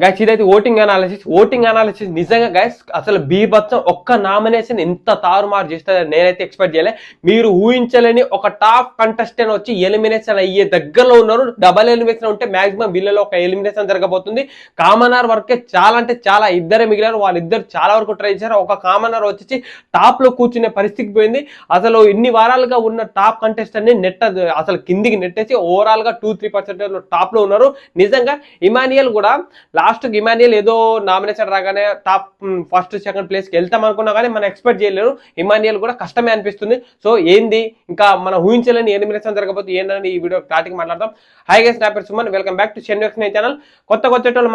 Guys ఇదైతే voting analysis నిజంగా guys అసలు బీభత్సం ఒక్క నామినేషన్ ఎంత తారుమారు చేస్తుందని నేనైతే ఎక్స్పెక్ట్ చేయలే. మీరు ఊహించలేని ఒక టాప్ కంటెస్టెంట్ వచ్చి ఎలిమినేషన్ అయ్యే దగ్గరలో ఉన్నారు. డబల్ ఎలిమినేషన్ ఉంటే మాక్సిమం వీళ్ళలో ఒక ఎలిమినేషన్ జరగబోతుంది. కామనర్ వరకే చాలా అంటే చాలా ఇద్దరే మిగిలారు. వాళ్ళిద్దరు చాలా వరకు ట్రై చేశారు. ఒక కామనర్ వచ్చి టాప్ లో కూర్చునే పరిస్థితికి పోయింది. అసలు ఇన్ని వారాలుగా ఉన్న టాప్ కంటెస్టెంట్ ని అసలు కిందికి నెట్టేసి ఓవరాల్ గా 2-3% టాప్ లో ఉన్నారు. నిజంగా ఇమానియల్ కూడా లాస్ట్ ఇమానియల్ ఏదో నామినేషన్ రాగానే టాప్ ఫస్ట్ సెకండ్ ప్లేస్కి వెళ్తాం అనుకున్నా కానీ మనం ఎక్స్పెక్ట్ చేయలేరు. ఇమానియల్ కూడా కష్టమే అనిపిస్తుంది. సో ఏంది ఇంకా మనం ఊహించలేని ఎలిమినేషన్ జరగబోతే ఏంటని ఈ వీడియో స్టార్టింగ్ మాట్లాడదాం. హై గైస్, నా పేరు సుమన్, వెల్కమ్ బ్యాక్ టు షెన్వర్క్స్ ఛానల్. కొత్త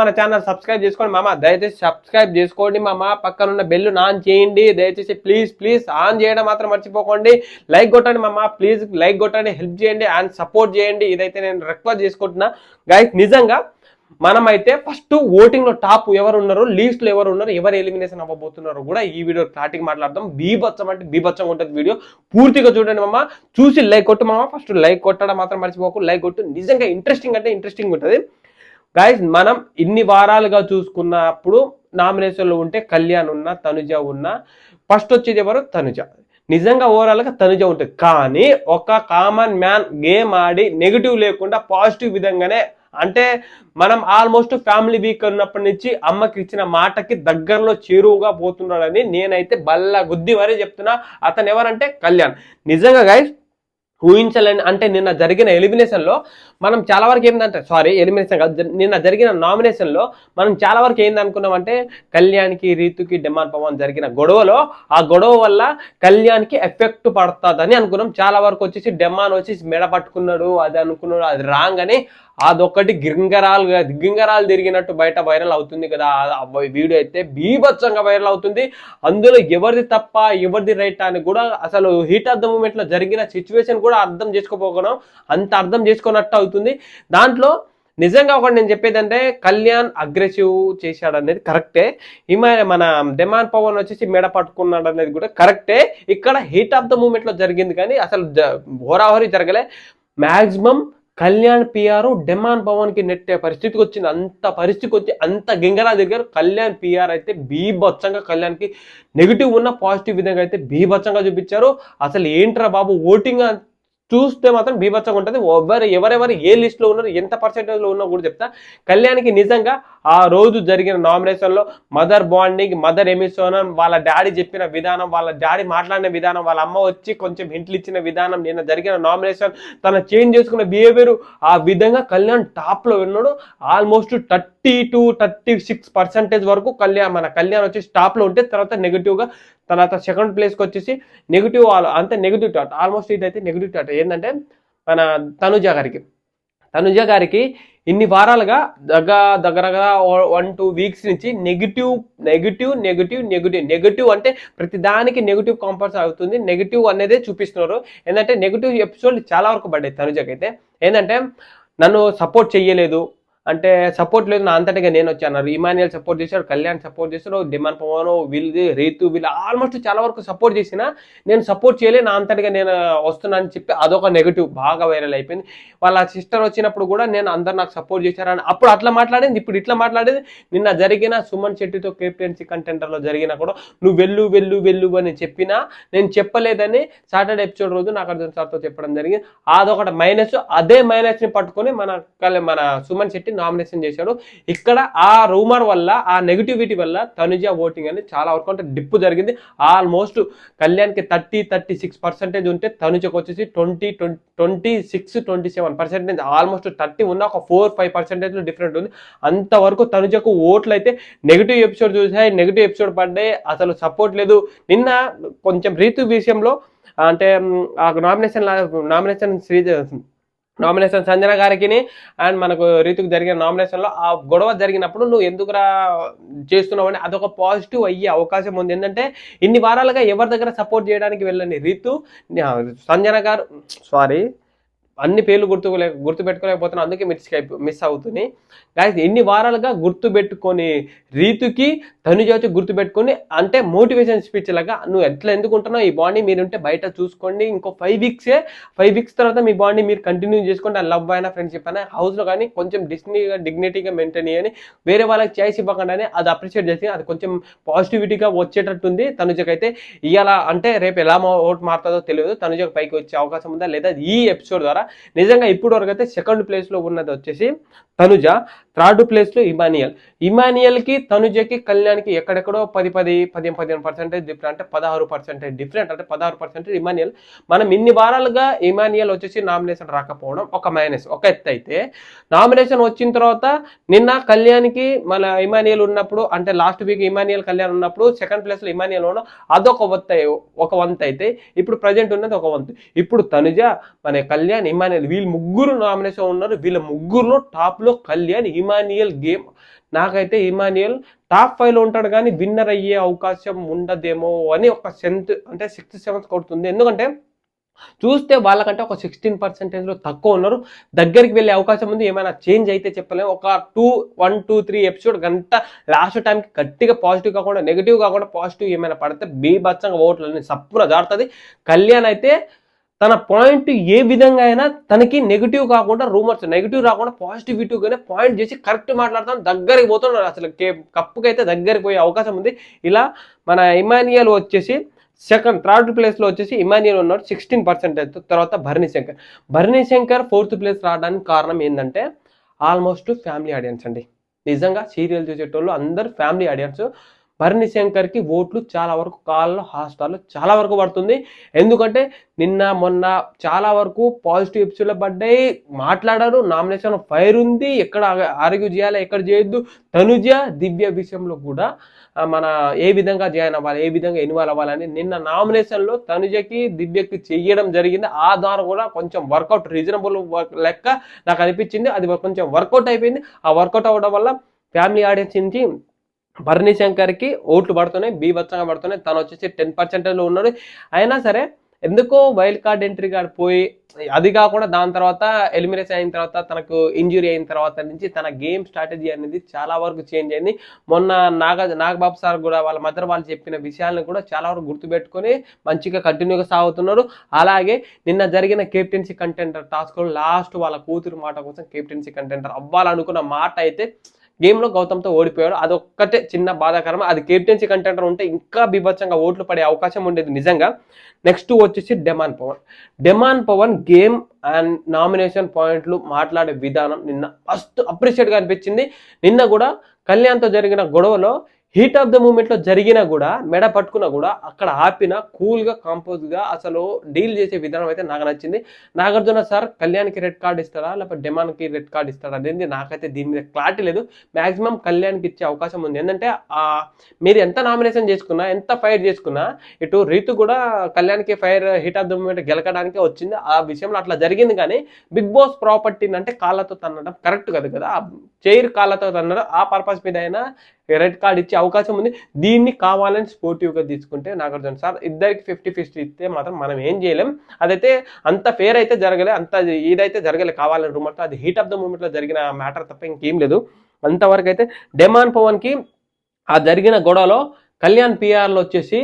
మన ఛానల్ సబ్స్క్రైబ్ చేసుకోండి మామ, దయచేసి సబ్స్క్రైబ్ చేసుకోండి మామ. పక్కనున్న బెల్ ఆన్ చేయండి దయచేసి, ప్లీజ్ ఆన్ చేయడం మాత్రం మర్చిపోకండి. లైక్ కొట్టండి మామ, ప్లీజ్ లైక్ కొట్టండి, హెల్ప్ చేయండి అండ్ సపోర్ట్ చేయండి. ఇదైతే నేను రిక్వెస్ట్ చేసుకుంటున్నా గైస్. నిజంగా మనమైతే ఫస్ట్ ఓటింగ్ లో టాప్ ఎవరు ఉన్నారు, లీస్ట్ లో ఎవరు ఉన్నారు, ఎవరు ఎలిమినేషన్ అవ్వబోతున్నారు కూడా ఈ వీడియో స్టార్టింగ్ మాట్లాడదాం. బీభత్సం అంటే బీభత్సంగా ఉంటుంది వీడియో, పూర్తిగా చూడండి మామ. చూసి లైక్ కొట్టు మామ, ఫస్ట్ లైక్ కొట్టడం మాత్రం మర్చిపోకు, లైక్ కొట్టు. నిజంగా ఇంట్రెస్టింగ్ అంటే ఇంట్రెస్టింగ్ ఉంటుంది గైస్. మనం ఇన్ని వారాలుగా చూసుకున్నప్పుడు నామినేషన్లో ఉంటే కళ్యాణ్ ఉన్నా, తనుజ ఉన్నా, ఫస్ట్ వచ్చేది ఎవరు, తనుజ. నిజంగా ఓవరాల్ గా తనుజ ఉంటుంది. కానీ ఒక కామన్ మ్యాన్ గేమ్ ఆడి నెగిటివ్ లేకుండా పాజిటివ్ విధంగానే, అంటే మనం ఆల్మోస్ట్ ఫ్యామిలీ వీక్ ఉన్నప్పటి నుంచి అమ్మకి ఇచ్చిన మాటకి దగ్గరలో చేరువుగా పోతున్నాడని నేనైతే బల్ల గుద్ది మరీ చెప్తున్నా. అతను ఎవరంటే కళ్యాణ్. నిజంగా గైస్ ఊహించలేని, అంటే నిన్న జరిగిన ఎలిమినేషన్లో మనం చాలా వరకు ఏంటంటే ఎలిమినేషన్ కాదు, నిన్న జరిగిన నామినేషన్లో మనం చాలా వరకు ఏందనుకున్నామంటే కళ్యాణ్కి, రీతుకి, డెమాన్ పవన్ జరిగిన గొడవలో ఆ గొడవ వల్ల కళ్యాణ్కి ఎఫెక్ట్ పడుతుందని అనుకున్నాం. చాలా వరకు వచ్చేసి డెమాన్ వచ్చేసి మెడ పట్టుకున్నాడు అది అనుకున్నాడు, అది రాంగ్ అని అదొకటి గింగరాలు తిరిగినట్టు బయట వైరల్ అవుతుంది కదా. వీడియో అయితే బీభత్సంగా వైరల్ అవుతుంది. అందులో ఎవరిది తప్ప ఎవరిది రైట్ అని కూడా అసలు హీట్ ఆఫ్ ద మూమెంట్ లో జరిగిన సిచ్యువేషన్ కూడా అర్థం చేసుకోపోగలం, అంత అర్థం చేసుకున్నట్టు అవుతుంది. దాంట్లో నిజంగా ఒకటి నేను చెప్పేది అంటే కళ్యాణ్ అగ్రెసివ్ చేశాడు అనేది కరెక్టే. మన డెమాన్ పవన్ వచ్చేసి మెడ పట్టుకున్నాడు అనేది కూడా కరెక్టే. ఇక్కడ హీట్ ఆఫ్ ద మూమెంట్ లో జరిగింది కానీ అసలు హోరాహోరీ జరగలే. Maximum Kalyan PR demon Pawan కి నెట్టే పరిస్థితికి వచ్చింది. అంత గింగరా దగ్గర కళ్యాణ్ పిఆర్ అయితే బీభత్సంగా కళ్యాణ్కి నెగిటివ్ ఉన్న పాజిటివ్ విధంగా అయితే బీభత్సంగా చూపించారు. అసలు ఏంట్రా బాబు ఓటింగ్ చూస్తే మాత్రం బీభత్సంగా ఉంటుంది. ఎవరెవరు ఏ లిస్ట్లో ఉన్నారు, ఎంత పర్సెంటేజ్లో ఉన్నా కూడా చెప్తా. కళ్యాణ్కి నిజంగా ఆ రోజు జరిగిన నామినేషన్లో మదర్ బాండింగ్, మదర్ ఎమిసోనం, వాళ్ళ డాడీ చెప్పిన విధానం, వాళ్ళ డాడీ మాట్లాడిన విధానం, వాళ్ళ అమ్మ వచ్చి కొంచెం హింట్లు ఇచ్చిన విధానం, నిన్న జరిగిన నామినేషన్ తన చేంజ్ చేసుకున్న బిహేవియర్, ఆ విధంగా కళ్యాణ్ టాప్లో ఉన్నాడు. ఆల్మోస్ట్ 30-36% వరకు మన కళ్యాణ్ వచ్చేసి టాప్లో ఉంటే తర్వాత నెగిటివ్గా, తర్వాత సెకండ్ ప్లేస్కి వచ్చేసి నెగిటివ్, అంతే నెగిటివ్ టాట్. ఆల్మోస్ట్ ఇదైతే నెగిటివ్ టాట్ ఏంటంటే మన తనుజ గారికి ఇన్ని వారాలుగా దగ్గరగా 1-2 వీక్స్ నుంచి నెగిటివ్ అంటే ప్రతి దానికి నెగిటివ్ కాంపల్స్ అవుతుంది. నెగిటివ్ అనేదే చూపిస్తున్నారు. ఏంటంటే నెగిటివ్ ఎపిసోడ్ చాలా వరకు పడ్డాయి తనుజకి అయితే. ఏంటంటే నన్ను సపోర్ట్ చెయ్యలేదు, అంటే సపోర్ట్ లేదు, నా అంతటిగా నేను వచ్చాను. ఇమానియల్ సపోర్ట్ చేశాడు, కళ్యాణ్ సపోర్ట్ చేశాడు, డిమాన్ పవన్, రీతు వీళ్ళు ఆల్మోస్ట్ చాలా వరకు సపోర్ట్ చేసిన నేను సపోర్ట్ చేయలే, నా అంతటిగా నేను వస్తున్నా అని చెప్పి అదొక నెగిటివ్ బాగా వైరల్ అయిపోయింది. వాళ్ళ సిస్టర్ వచ్చినప్పుడు కూడా నేను అందరు నాకు సపోర్ట్ చేశారని అప్పుడు అట్లా మాట్లాడింది, ఇప్పుడు ఇట్లా మాట్లాడేది. నిన్న జరిగిన సుమన్ శెట్టితో కెప్టెన్సీ కంటెండర్లో జరిగినా కూడా నువ్వు వెళ్ళు అని చెప్పినా నేను చెప్పలేదని సాటర్డే ఎపిసోడ్ రోజు నాగార్జున సార్తో చెప్పడం జరిగింది. అదొకటి మైనస్. అదే మైనస్ని పట్టుకొని మన సుమన్ శెట్టి నామినేషన్ చేశాడు. ఇక్కడ ఆ రూమర్ వల్ల, ఆ నెగిటివిటీ వల్ల తనుజ ఓటింగ్ అనేది చాలా వరకు అంటే డిప్పు జరిగింది. ఆల్మోస్ట్ కళ్యాణ్కి 30-36% ఉంటే తనుజకు వచ్చేసి 26-27%, ఆల్మోస్ట్ 30 ఉన్న ఒక 4-5% డిఫరెంట్ ఉంది. అంతవరకు తనుజకు ఓట్లు అయితే నెగిటివ్ ఎపిసోడ్ చూసాయి, నెగిటివ్ ఎపిసోడ్ పడ్డాయి, అసలు సపోర్ట్ లేదు. నిన్న కొంచెం రీతు విషయంలో అంటే ఆ నామినేషన్ సంజన గారికి అండ్ మనకు రీతుకు జరిగిన నామినేషన్లో ఆ గొడవ జరిగినప్పుడు నువ్వు ఎందుకురా చేస్తున్నావు అని అదొక పాజిటివ్ అయ్యే అవకాశం ఉంది. ఏంటంటే ఇన్ని వారాలుగా ఎవరి దగ్గర సపోర్ట్ చేయడానికి వెళ్ళండి రీతు, సంజన గారు అన్ని పేర్లు గుర్తుపెట్టుకోలేకపోతున్నా, అందుకే మిస్ అవుతుంది గాయస్. ఎన్ని వారాలుగా గుర్తుపెట్టుకొని రీతుకి తనుజ వచ్చి గుర్తుపెట్టుకొని అంటే మోటివేషన్ స్పీచ్ లాగా నువ్వు ఎట్లా ఎందుకుంటున్నావు, ఈ బాడీ మీరుంటే బయట చూసుకోండి, ఇంకో 5 వీక్స్ తర్వాత మీ బాడీ మీరు కంటిన్యూ చేసుకోండి, ఆ లవ్ అయినా ఫ్రెండ్షిప్ అయినా హౌస్లో కానీ కొంచెం డిగ్నిటీగా మెయింటైన్ చేయని, వేరే వాళ్ళకి చాయిస్ ఇవ్వకుండా అది అప్రిషియేట్ చేసి అది కొంచెం పాజిటివిటీగా వచ్చేటట్టుంది తనుజకైతే. ఇవాళ అంటే రేపు ఎలా ఓట్ మారుతుందో తెలియదు, తనుజకు పైకి వచ్చే అవకాశం ఉందా లేదా ఈ ఎపిసోడ్ ద్వారా. నిజంగా ఇప్పుడు వరకు అయితే సెకండ్ ప్లేస్లో ఉన్నది వచ్చేసి తనుజ, థర్డ్ ప్లేస్లో ఇమానియల్కి తనుజకి కళ్యాణ్కి ఎక్కడెక్కడో 15% డిఫరెంట్, అంటే 16% డిఫరెంట్, అంటే 16% ఇమానియల్. మనం ఇన్ని వారాలుగా ఇమానియల్ వచ్చేసి నామినేషన్ రాకపోవడం ఒక మైనస్, ఒక ఎత్తు అయితే నామినేషన్ వచ్చిన తర్వాత నిన్న కళ్యాణ్కి మన ఇమానియల్ ఉన్నప్పుడు, అంటే లాస్ట్ వీక్ ఇమానియల్ కళ్యాణ్ ఉన్నప్పుడు సెకండ్ ప్లేస్లో ఇమానియల్ ఉండడం అదొక వంతు అయితే ఇప్పుడు ప్రజెంట్ ఉన్నది ఒక వంతు. ఇప్పుడు తనుజ, మన కళ్యాణ్, ఇమానియల్ వీళ్ళు ముగ్గురు నామినేషన్ ఉన్నారు. వీళ్ళ ముగ్గురులో టాప్లో కళ్యాణ్, ఇమానియల్ గేమ్. నాకైతే ఇమానియల్ టాప్ 5లో ఉంటాడు కానీ విన్నర్ అయ్యే అవకాశం ఉండదేమో అని ఒక అంటే 6-7 కొడుతుంది. ఎందుకంటే చూస్తే వాళ్ళకంటే ఒక 16% తక్కువ ఉన్నారు, దగ్గరికి వెళ్ళే అవకాశం ఉంది. ఏమైనా చేంజ్ అయితే చెప్పలేము. ఒక 1-2-3 ఎపిసోడ్ గంట లాస్ట్ టైంకి గట్టిగా పాజిటివ్ కాకుండా నెగిటివ్ కాకుండా పాజిటివ్ ఏమైనా పడితే బీభత్సంగా ఓట్లని సప్పున జారుతుంది. కళ్యాణ్ అయితే తన పాయింట్ ఏ విధంగా అయినా తనకి నెగిటివ్ కాకుండా, రూమర్స్ నెగిటివ్ రాకుండా పాజిటివిటీగానే పాయింట్ చేసి కరెక్ట్ మాట్లాడతాను, దగ్గరికి పోతున్నాడు. అసలు కప్పుకైతే దగ్గరికి పోయే అవకాశం ఉంది. ఇలా మన ఇమానియల్ వచ్చేసి థర్డ్ ప్లేస్లో వచ్చేసి ఇమానియల్ ఉన్నాడు 16%. తర్వాత భరణి శంకర్ 4th ప్లేస్ రావడానికి కారణం ఏంటంటే ఆల్మోస్ట్ ఫ్యామిలీ ఆడియన్స్ అండి. నిజంగా సీరియల్ చూసేటోళ్ళు అందరు ఫ్యామిలీ ఆడియన్స్. భరణి శంకర్కి ఓట్లు చాలా వరకు కాల్లో హాట్స్టార్లో చాలా వరకు పడుతుంది. ఎందుకంటే నిన్న మొన్న చాలా వరకు పాజిటివ్ ఎపిసోడ్లో పడ్డాయి, మాట్లాడారు, నామినేషన్ ఫైర్ ఉంది, ఎక్కడ ఆర్గ్యూ చేయాలి ఎక్కడ చేయొద్దు. తనుజ, దివ్య విషయంలో కూడా మన ఏ విధంగా జాయిన్ అవ్వాలి, ఏ విధంగా ఇన్వాల్వ్ అవ్వాలని నిన్న నామినేషన్లో తనుజకి, దివ్యకి చెయ్యడం జరిగింది. ఆ ద్వారా కూడా కొంచెం వర్కౌట్, రీజనబుల్ లెక్క నాకు అనిపించింది. అది కొంచెం వర్కౌట్ అయిపోయింది. ఆ వర్కౌట్ అవ్వడం వల్ల ఫ్యామిలీ ఆడియన్స్ నుంచి భరణి శంకర్కి ఓట్లు పడుతున్నాయి, బీభత్సంగా పడుతున్నాయి. తను వచ్చేసి 10%లో ఉన్నాడు. అయినా సరే ఎందుకో వైల్డ్ కార్డ్ ఎంట్రీ కార్డ్ పోయి, అది కాకుండా దాని తర్వాత ఎలిమినేషన్ అయిన తర్వాత తనకు ఇంజురీ అయిన తర్వాత నుంచి తన గేమ్ స్ట్రాటజీ అనేది చాలా వరకు చేంజ్ అయింది. మొన్న నాగబాబు సార్ కూడా వాళ్ళ మదర్ వాళ్ళు చెప్పిన విషయాలను కూడా చాలా వరకు గుర్తుపెట్టుకొని మంచిగా కంటిన్యూగా సాగుతున్నారు. అలాగే నిన్న జరిగిన కెప్టెన్సీ కంటెండర్ టాస్క్లో లాస్ట్ వాళ్ళ కూతురు మాట కోసం కెప్టెన్సీ కంటెండర్ అవ్వాలనుకున్న మాట అయితే గేమ్లో గౌతమ్తో ఓడిపోయాడు. అదొక్కటే చిన్న బాధాకరం. అది కెప్టెన్సీ కంటెండర్ ఉంటే ఇంకా బీభత్సంగా ఓట్లు పడే అవకాశం ఉండేది నిజంగా. నెక్స్ట్ వచ్చేసి demon Pawan game and nomination పాయింట్లు మాట్లాడే విధానం నిన్న ఫస్ట్ అప్రిషియేట్గా అనిపించింది. నిన్న కూడా కళ్యాణ్తో జరిగిన గొడవలో హీట్ ఆఫ్ ద మూమెంట్లో జరిగినా కూడా, మెడ పట్టుకున్నా కూడా అక్కడ ఆపిన కూల్గా కాంపోజ్గా అసలు డీల్ చేసే విధానం అయితే నాకు నచ్చింది. నాగార్జున సార్ కళ్యాణ్కి రెడ్ కార్డ్ ఇస్తాడా లేకపోతే డెమాన్కి రెడ్ కార్డ్ ఇస్తాడా అనేది నాకైతే దీని మీద క్లారిటీ లేదు. మ్యాక్సిమం కళ్యాణ్కి ఇచ్చే అవకాశం ఉంది. ఏంటంటే మీరు ఎంత నామినేషన్ చేసుకున్నా, ఎంత ఫైర్ చేసుకున్నా, ఇటు రీతు కూడా కళ్యాణ్కి fire heat of the moment గెలకడానికే వచ్చింది. ఆ విషయంలో అట్లా జరిగింది. కానీ బిగ్ బాస్ ప్రాపర్టీని అంటే కాళ్ళతో తన్నడం కరెక్ట్ కాదు కదా, చైర్ కాళ్ళతో తన్నడం, ఆ పర్పస్ మీద అయినా రెడ్ కార్డ్ ఇచ్చే అవకాశం ఉంది. దీన్ని కావాలని స్పోర్టివ్గా తీసుకుంటే నాగార్జున సార్ ఇద్దరికి 50-50 ఇస్తే మాత్రం మనం ఏం చేయలేం. అదైతే అంత ఫేర్ అయితే జరగలే, అంత ఇదైతే జరగలే కావాలని రూమర్తో. అది హీట్ ఆఫ్ ద మూమెంట్లో జరిగిన మ్యాటర్ తప్ప ఇంకేం లేదు. అంతవరకు అయితే డెమాన్ పవన్కి ఆ జరిగిన గొడవలో కళ్యాణ్ పిఆర్లో వచ్చేసి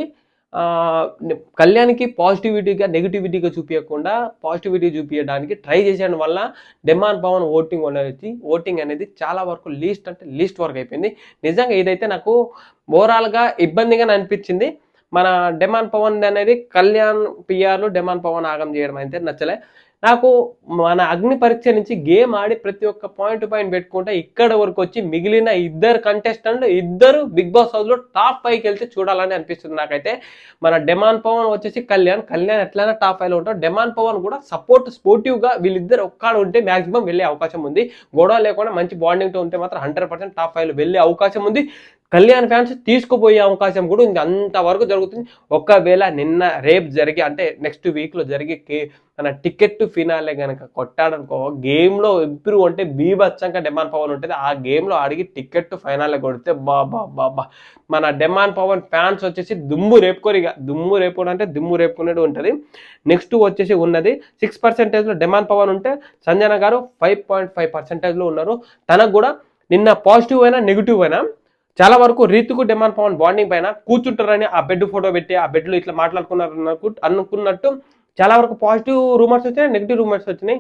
కళ్యాణ్కి పాజిటివిటీగా నెగిటివిటీగా చూపించకుండా పాజిటివిటీ చూపించడానికి ట్రై చేసేయడం వల్ల డెమాన్ పవన్ ఓటింగ్ అనేది చాలా వరకు లీస్ట్ వరకు అయిపోయింది. నిజంగా ఇదైతే నాకు ఓవరాల్గా ఇబ్బందిగా అనిపించింది. మన డెమాన్ పవన్ అనేది కళ్యాణ్ పిఆర్లు డెమాన్ పవన్ ఆగం చేయడం అయితే నచ్చలే నాకు. మన అగ్ని పరీక్ష నుంచి గేమ్ ఆడి ప్రతి ఒక్క పాయింట్ పెట్టుకుంటే ఇక్కడ వరకు వచ్చి మిగిలిన ఇద్దరు కంటెస్టెంట్లు ఇద్దరు బిగ్ బాస్ హౌస్లో టాప్ 5కి వెళ్తే చూడాలని అనిపిస్తుంది నాకైతే. మన డెమాన్ పవన్ వచ్చేసి కళ్యాణ్ ఎట్లయినా టాప్ 5లో ఉంటాడు. డెమాన్ పవన్ కూడా స్పోర్టివ్గా వీళ్ళిద్దరు ఒక్కడ ఉంటే మ్యాక్సిమం వెళ్ళే అవకాశం ఉంది. గొడవ లేకుండా మంచి బాండింగ్తో ఉంటే మాత్రం 100% టాప్ 5లో వెళ్ళే అవకాశం ఉంది. కళ్యాణ్ ఫ్యాన్స్ తీసుకుపోయే అవకాశం కూడా ఉంది, అంతవరకు జరుగుతుంది. ఒకవేళ నిన్న రేపు జరిగి అంటే నెక్స్ట్ వీక్లో జరిగే మన టికెట్ ఫినాలే కనుక కొట్టాడనుకో, గేమ్లో ఇంప్రూవ్ అంటే బీభత్సంగా డెమాన్ పవన్ ఉంటుంది. ఆ గేమ్లో అడిగి టికెట్ ఫైనల్లో కొడితే బాబా మన డెమాన్ పవన్ ఫ్యాన్స్ వచ్చేసి దుమ్ము రేపుకోరిగా, దుమ్ము రేపుకోవడం అంటే దుమ్ము రేపుకునేది ఉంటుంది. నెక్స్ట్ వచ్చేసి ఉన్నది 6% డెమాన్ పవన్ ఉంటే సంజన గారు 5.5% ఉన్నారు. తనకు కూడా నిన్న పాజిటివ్ అయినా నెగిటివ్ అయినా చాలా వరకు రీతుకు డెమాన్ పవన్ బాండింగ్ పైన కూర్చుంటారని ఆ బెడ్ ఫోటో పెట్టి ఆ బెడ్లో ఇట్లా మాట్లాడుకున్నారు అనుకున్నట్టు చాలా వరకు పాజిటివ్ రూమర్స్ వచ్చినాయి, నెగిటివ్ రూమర్స్ వచ్చినాయి.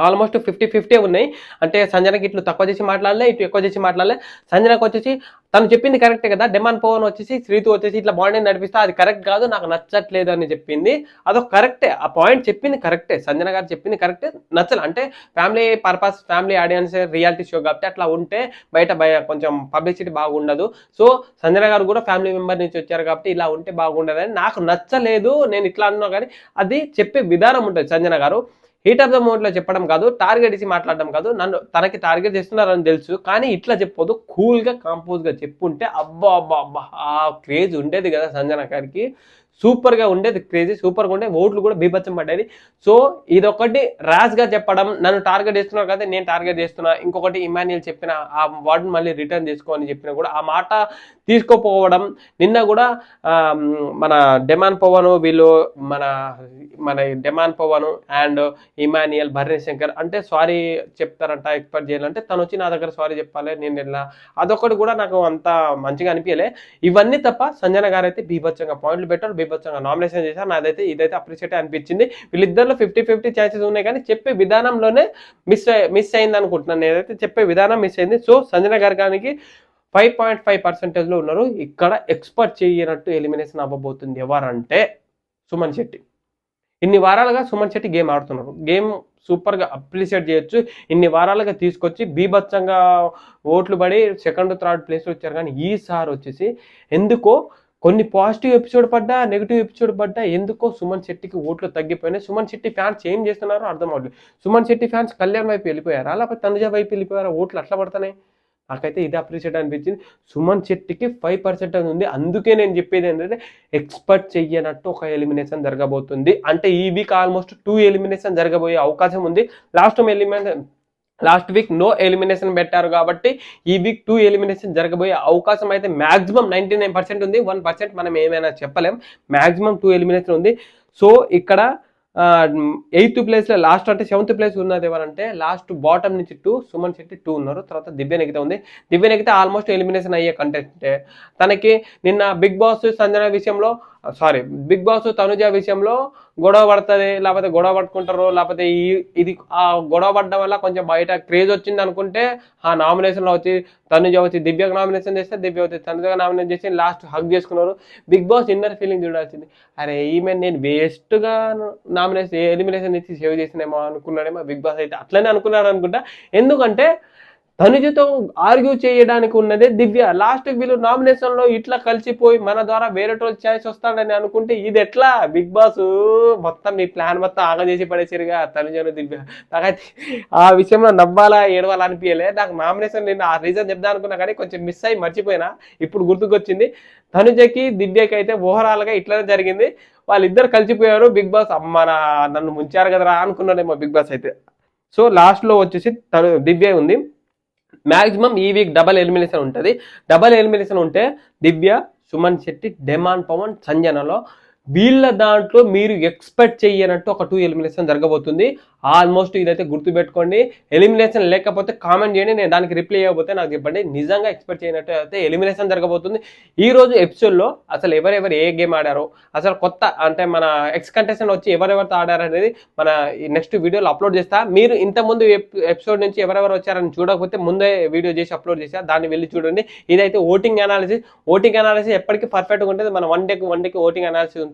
ఆల్మోస్ట్ 50-50 ఉన్నాయి. అంటే సంజనకి ఇట్లు తక్కువ చేసి మాట్లాడలే, ఇటు ఎక్కువ చేసి మాట్లాడలే. సంజనకు వచ్చేసి తను చెప్పింది కరెక్టే కదా, డెమాన్ పవన్ వచ్చేసి శ్రీతు వచ్చేసి ఇట్లా బాండింగ్ నడిపిస్తా అది కరెక్ట్ కాదు, నాకు నచ్చట్లేదు అని చెప్పింది. అదొక కరెక్టే, ఆ పాయింట్ చెప్పింది కరెక్టే, సంజన గారు చెప్పింది కరెక్టే. నచ్చలే అంటే family purpose, family audience, reality show కాబట్టి అట్లా ఉంటే బయట కొంచెం పబ్లిసిటీ బాగుండదు. సో సంజన గారు కూడా ఫ్యామిలీ మెంబర్ నుంచి వచ్చారు కాబట్టి ఇలా ఉంటే బాగుండదని నాకు నచ్చలేదు, నేను ఇట్లా అన్నా. కానీ అది చెప్పే విధానం ఉంటుంది. సంజన గారు హీట్ ఆఫ్ ద మూమెంట్లో చెప్పడం కాదు, టార్గెట్ ఇచ్చి మాట్లాడడం కాదు, నన్ను తనకి టార్గెట్ చేస్తున్నారని తెలుసు కానీ ఇట్లా చెప్పొద్దు, కూల్గా కాంపోజ్గా చెప్పుంటే అబ్బా అబ్బా అబ్బా ఆ క్రేజ్ ఉండేది కదా సంజన గారికి, సూపర్గా ఉండేది, క్రేజీ సూపర్గా ఉండే, ఓట్లు కూడా బీభత్సం పడ్డేది. సో ఇదొకటి ర్యాష్గా చెప్పడం, నన్ను టార్గెట్ చేస్తున్నారు కదా నేను టార్గెట్ చేస్తున్నా. ఇంకొకటి ఇమాన్యుయల్ చెప్పిన ఆ వర్డ్ మళ్ళీ రిటర్న్ చేసుకోని చెప్పినా కూడా ఆ మాట తీసుకోపోవడం. నిన్న కూడా మన డెమాన్ పవన్ వీళ్ళు మన మన demon Pawan and Emmanuel Bharani Shankar అంటే సారీ చెప్తారంట, ఎక్స్పెక్ట్ చేయాలంటే తను వచ్చి నా దగ్గర సారీ చెప్పాలి నేను ఇలా, అదొకటి కూడా నాకు అంత మంచిగా అనిపించలే. ఇవన్నీ తప్ప సంజన గారు అయితే బీభత్సంగా పాయింట్లు పెట్టారు, బీభత్సంగా నామినేషన్ చేశారు. నాదైతే ఇదైతే అప్రిషియేట్ అనిపించింది. వీళ్ళిద్దరిలో 50-50 ఛాన్సెస్ ఉన్నాయి కానీ చెప్పే విధానంలోనే మిస్ అయింది అనుకుంటున్నాను. నేనైతే చెప్పే విధానం మిస్ అయింది. సో సంజన గారు కానీ 5.5% ఉన్నారు. ఇక్కడ ఎక్స్పెక్ట్ చేయనట్టు ఎలిమినేషన్ అవ్వబోతుంది ఎవరంటే సుమన్ శెట్టి. ఇన్ని వారాలుగా సుమన్ శెట్టి గేమ్ ఆడుతున్నారు, గేమ్ సూపర్గా అప్రిషియేట్ చేయొచ్చు. ఇన్ని వారాలుగా తీసుకొచ్చి బీభత్సంగా ఓట్లు పడి సెకండ్ థర్డ్ ప్లేస్లో వచ్చారు. కానీ ఈసారి వచ్చేసి ఎందుకో కొన్ని పాజిటివ్ ఎపిసోడ్ పడ్డా, నెగిటివ్ ఎపిసోడ్ పడ్డా ఎందుకో సుమన్ శెట్టికి ఓట్లు తగ్గిపోయినాయి. సుమన్ శెట్టి ఫ్యాన్స్ ఏం చేస్తున్నారో అర్థం అవ్వట్లేదు. సుమన్ శెట్టి ఫ్యాన్స్ కళ్యాణ్ వైపు వెళ్ళిపోయారా, లేకపోతే తనుజ వైపు వెళ్ళిపోయారా, ఓట్లు అట్లా పడుతున్నాయి. నాకైతే ఇది అప్రిషియేట్ అనిపించింది. సుమన్ శెట్టికి 5% ఉంది. అందుకే నేను చెప్పేది ఏంటంటే ఎక్స్పెక్ట్ చెయ్యనట్టు ఒక ఎలిమినేషన్ జరగబోతుంది. అంటే ఈ వీక్ ఆల్మోస్ట్ 2 ఎలిమినేషన్ జరగబోయే అవకాశం ఉంది. లాస్ట్ వీక్ నో ఎలిమినేషన్ పెట్టారు కాబట్టి ఈ వీక్ 2 ఎలిమినేషన్ జరగబోయే అవకాశం అయితే మాక్సిమం 99% ఉంది. 1% మనం ఏమైనా చెప్పలేం. మాక్సిమం 2 ఎలిమినేషన్ ఉంది. సో ఇక్కడ 8th ప్లేస్లో లాస్ట్ అంటే 7th ప్లేస్ ఉన్నది ఎవరంటే లాస్ట్ బాటమ్ నుంచి 2 సుమన్ శెట్టి 2 ఉన్నారు. తర్వాత దివ్య నిఖిత ఉంది. దివ్య నిఖిత ఆల్మోస్ట్ ఎలిమినేషన్ అయ్యే కంటెంటే. తనకి నిన్న బిగ్ బాస్ సంజన విషయంలో బిగ్ బాస్ తనుజ విషయంలో గొడవ పడుతుంది, లేకపోతే గొడవ పట్టుకుంటారు, లేకపోతే ఇది ఆ గొడవ పడడం వల్ల కొంచెం బయట క్రేజ్ వచ్చింది అనుకుంటే ఆ నామినేషన్లో వచ్చి తనుజ వచ్చి దివ్యకు నామినేషన్ చేస్తే దివ్య వచ్చి తనుజగా నామినేషన్ చేసి లాస్ట్ హగ్ చేసుకున్నారు. బిగ్ బాస్ ఇన్నర్ ఫీలింగ్ చూడాల్సింది, అరే ఈమె నేను వేస్ట్గా ఎలిమినేషన్ ఇచ్చి సేవ్ చేసినేమో అనుకున్నాడేమో బిగ్ బాస్ అయితే అట్లనే అనుకున్నాడు అనుకుంటా. ఎందుకంటే తనుజతో ఆర్గ్యూ చేయడానికి ఉన్నదే దివ్య. లాస్ట్ వీళ్ళు నామినేషన్లో ఇట్లా కలిసిపోయి మన ద్వారా వేరే రోజు ఛాయిస్ వస్తాడని అనుకుంటే ఇది ఎట్లా, బిగ్ బాస్ మొత్తం మీ ప్లాన్ మొత్తం ఆగజేసి పడేసిరుగా తనుజను దివ్య. నాకైతే ఆ విషయంలో నవ్వాలా ఏడవాలా అనిపించలే. నాకు నామినేషన్ నేను ఆ రీజన్ చెప్దా అనుకున్నా కానీ కొంచెం మిస్ అయ్యి మర్చిపోయినా, ఇప్పుడు గుర్తుకొచ్చింది. తనుజకి దివ్యకి అయితే ఓవరాల్గా ఇట్లనే జరిగింది. వాళ్ళిద్దరు కలిసిపోయారు. బిగ్ బాస్ అమ్మ నన్ను ముంచారు కదరా అనుకున్నాడేమో బిగ్ బాస్ అయితే. సో లాస్ట్లో వచ్చేసి దివ్య ఉంది. మ్యాక్సిమం ఈ వీక్ డబల్ ఎలిమినేషన్ ఉంటుంది. డబల్ ఎలిమినేషన్ ఉంటే దివ్య, సుమన్ శెట్టి, డెమాన్ పవన్, సంజనలో వీళ్ళ దాంట్లో మీరు ఎక్స్పెక్ట్ చేయనట్టు ఒక 2 ఎలిమినేషన్ జరగబోతుంది. ఆల్మోస్ట్ ఇదైతే గుర్తుపెట్టుకోండి. ఎలిమినేషన్ లేకపోతే కామెంట్ చేయండి, నేను దానికి రిప్లై అవ్వకపోతే నాకు చెప్పండి. నిజంగా ఎక్స్పెక్ట్ చేయనట్టు అయితే ఎలిమినేషన్ జరగబోతుంది. ఈ రోజు ఎపిసోడ్లో అసలు ఎవరెవరు ఏ గేమ్ ఆడారో, అసలు కొత్త అంటే మన ఎక్స్ కంటెస్టెంట్ వచ్చి ఎవరెవరితో ఆడారు అనేది మన నెక్స్ట్ వీడియోలో అప్లోడ్ చేస్తా. మీరు ఇంతకుముందు ఎపిసోడ్ నుంచి ఎవరెవరు వచ్చారని చూడకపోతే ముందే వీడియో చేసి అప్లోడ్ చేసా, దాన్ని వెళ్ళి చూడండి. ఇదైతే ఓటింగ్ అనాలిసిస్ ఎప్పటికీ పర్ఫెక్ట్గా ఉంటుంది. మన వన్ డేకి ఓటింగ్ అనాలిసిస్ ఉంటుంది.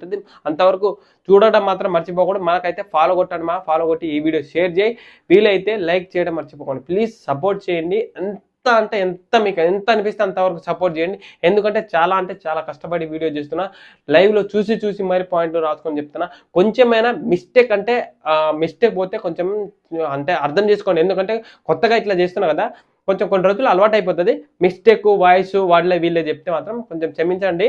అంతవరకు చూడటం మాత్రం మర్చిపోకూడదు. మనకైతే ఫాలో కొట్టండి, ఫాలో కొట్టి ఈ వీడియో షేర్ చేయి, వీలైతే లైక్ చేయడం మర్చిపోకండి. ప్లీజ్ సపోర్ట్ చేయండి. ఎంత మీకు ఎంత అనిపిస్తే అంతవరకు సపోర్ట్ చేయండి. ఎందుకంటే చాలా కష్టపడి వీడియో చేస్తున్నా, లైవ్లో చూసి మరి పాయింట్లు రాసుకొని చెప్తున్నా. కొంచెమైనా మిస్టేక్ పోతే కొంచెం అంటే అర్థం చేసుకోండి. ఎందుకంటే కొత్తగా ఇట్లా చేస్తున్నా కదా, కొంచెం కొన్ని రోజులు అలవాటు అయిపోతుంది. మిస్టేక్ వాయిస్ వాళ్ళే వీళ్ళే చెప్తే మాత్రం కొంచెం క్షమించండి.